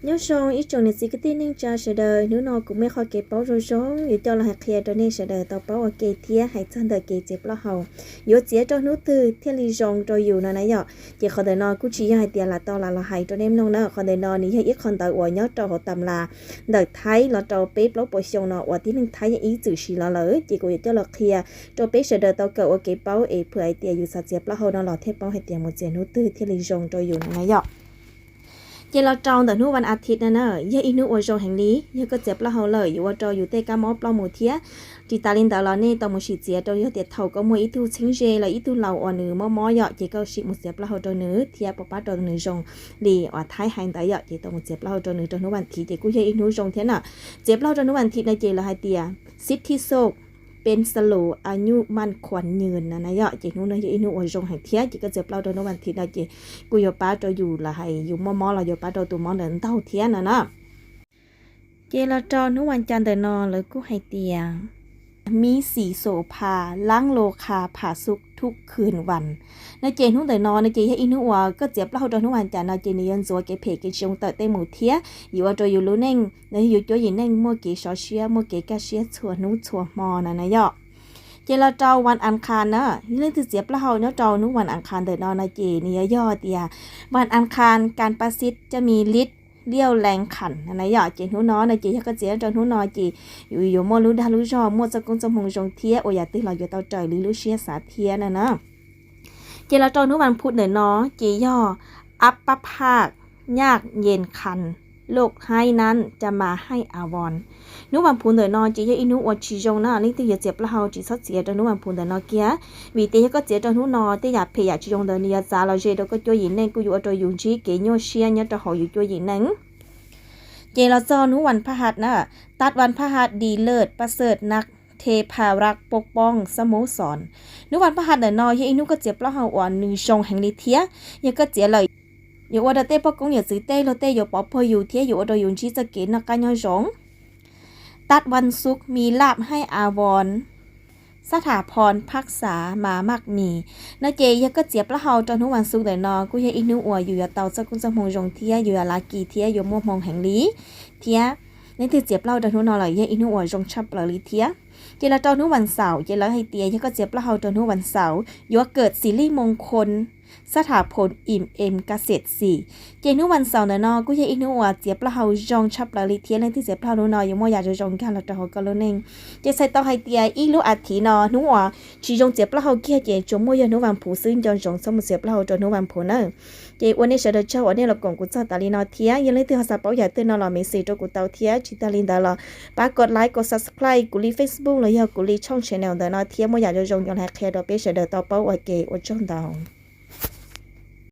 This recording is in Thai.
nhớ xong ít trong này chỉ cái tin nên cho sẽ đời nếu nó cũng mấy khó kịp báo rồi sống dù cho là hạt kia cho nên sẽ đời tao báo ở kề thía hay chân đời kề chép lo hậu dù chỉ cho nút từ thiên lý rong cho dù nó nãy giờ chỉ khỏi đời nó cũng chỉ hai tiền là tao là hay cho nên nông nó khỏi đời nó ní hay ít còn đời ở nhớ cho họ tầm là đời thấy là cho bếp lóc bồi xong nó ở tí nên thấy ý chữ xí là lỡ chỉ có cho là kia cho bếp sẽ đời tao cậu ở kề báo ấy vừa ai tiền dù sao chép lo hậu nó là thép báo hay tiền một tiền nút từ thiên lý rong cho dù nó nãy giờ giờเราจองแต่นู่วันอาทิตย์นั่นเนอะยังอีนู่อวจงแห่งนี้ยังก็เจ็บแล้วเขาเลยอยู่ว่าจออยู่เตะกามอปลอมหมูเทียจีตาลินแต่เราเนี่ยตอนมือฉีดเสียจอยังเตียเท่าก็มืออีทูชิงเจเลยอีทูเหล่าอ่อนเนื้อมอเหยาะจีก็ฉีดหมูเจ็บแล้วเขาจอเนื้อเทียปป้าจอเนื้อจงดีว่าท้ายหายแต่เหยาะจีตอนมือเจ็บแล้วเขาจอเนื้อจอนู่วันทีจีกูยังอีนู่จงเทียน่ะเจ็บแล้วจอนู่วันทีในจีเราให้เตียซิทธิโซกเป็นสโลอายุมันขวัญยืนนะเยอะจีนู้นนะจีนู้นอวยจงแห่งเทียจีก็เจ็บเราโดนวันทีนะจีกูยป้าจะอยู่ละให้อยู่มอเราอยู่ป้าจะตัวมอเดินเต้าเทียนะเจเราจอนู้วันจันทร์เดินนอนเลยกูให้เตียมีสีโสภาล้างโลคาผ่าสุกทุกคืนวันในเจนุ่งแต่นอนในเจให้อินุวก็เจ็บเล่าโดนทุกวันจันทร์ในเจนี่ยันซัวเกเพกชงเตะเตหมูเทียอยู่ว่าจะอยู่รู้เน่งในอยู่จะอยู่เน่งมัวเกชอเชียมัวเกกาเชียชัวนู้ชัวมอนะยอเจเราเจ้าวันอังคารนะเรื่องที่เจ็บเล่าเนาะเจ้านู้วันอังคารแต่นอนในเจนี่ย่อเตียวันอังคารการประสิทธิ์จะมีฤทธิ์เลี้ยวแรงขันนะยอเจนู้นในเจก็เจจนนู้นเจอยู่มัวรู้ดารู้ชอบมัวจะกุ้งจะมงจงเทียโอยาติเราอยู่เตาใจหรือรู้เชียสาเทียนะเจราจรนุวันพุธเนาะเจย่ออัปปภาคยากเย็นคันโลกให้นั้นจะมาให้อาวรนุวันพุธเนาะเจย่ออินุอชิจงนะนี่ที่เจ็บแล้วเฮาจีซอเสียจนุวันพุธเนาะเกียวีเตยก็เจจนุนอเตอยากเพยากชิจงเดนี่จ้าเราเจดก็จ่วยยินเน่กูอยู่ตัวอยู่จีเกโยเชียเนี่ยจะหออยู่จ่วยยินเน่งเจราจรนุวันพฤหัสนะตัดวันพฤหัสดีเลิศประเสริฐนักเทพารักปกป้องสโมสรนุวันพฤหัสเดนอยนุก็เจ็บแล้วเฮาอ่อนนึงชงแห่งลิเทียยังก็เจ็บเลยอยู่ว่าเต้ปกงอย่าซื้อเต้เราเต้อยู่ปอพออยู่เทียอยู่ว่าโดยยุนชีจะเกณฑ์นักการยอจงตัดวันศุกร์มีลาบให้อาวรสถาพรพักษามามักมีนาเจยังก็เจ็บแล้วเฮาจนทุกวันศุกร์เดนอกูยังอีนุอวอยู่อย่าเตาจะกุจะมงจงเทียอยู่อย่าลากีเทียอยู่มัวมองแห่งลีเทียนี่คือเจ็บเล่าจนทุกนอเลยยังอีนุอวจงชับเลยลีเทียเจราจรทุกวันเสาร์เจราให้เตียยังก็เจ็บแล้วเฮาจนทุกวันเสาร์ยัวเกิดสิริมงคลสถาพลอิ่มเอ็มเกษตร4เจนุวันเสาร์เนาะกูยังอีกนัวเจ็บแล้วเฮาจงชับละลิเทียนที่เจ็บเฮาเนาะยังบ่อยากจะจงกันแล้วแต่เฮาก็รู้นึงเจใส่ต่อให้เตียอีลูอาทิเนาะนัวชีจงเจ็บแล้วเฮาเกียเจจงบ่อยนุวันผู้ซึ่งจงสมุเจ็บแล้วเฮาจนนุวันผู้เนาะเจวันนี้เสด็จเจ้าวันนี้เรากงกูจะตาลีเนาะเทียยังเลยที่เฮาสะเปาอย่าตื่นเนาะเรามีสิโตกูเตาเทียจิตาลินดาละปากดไลค์กด Subscribe กูลี Facebook แล้วอย่ากูลีช่อง Channel เนาะเทียบ่อยากจะจงยอนแฮกแคร์ดอกเบี้ยเสด็จต่อเป้าโอเคอดจงดาว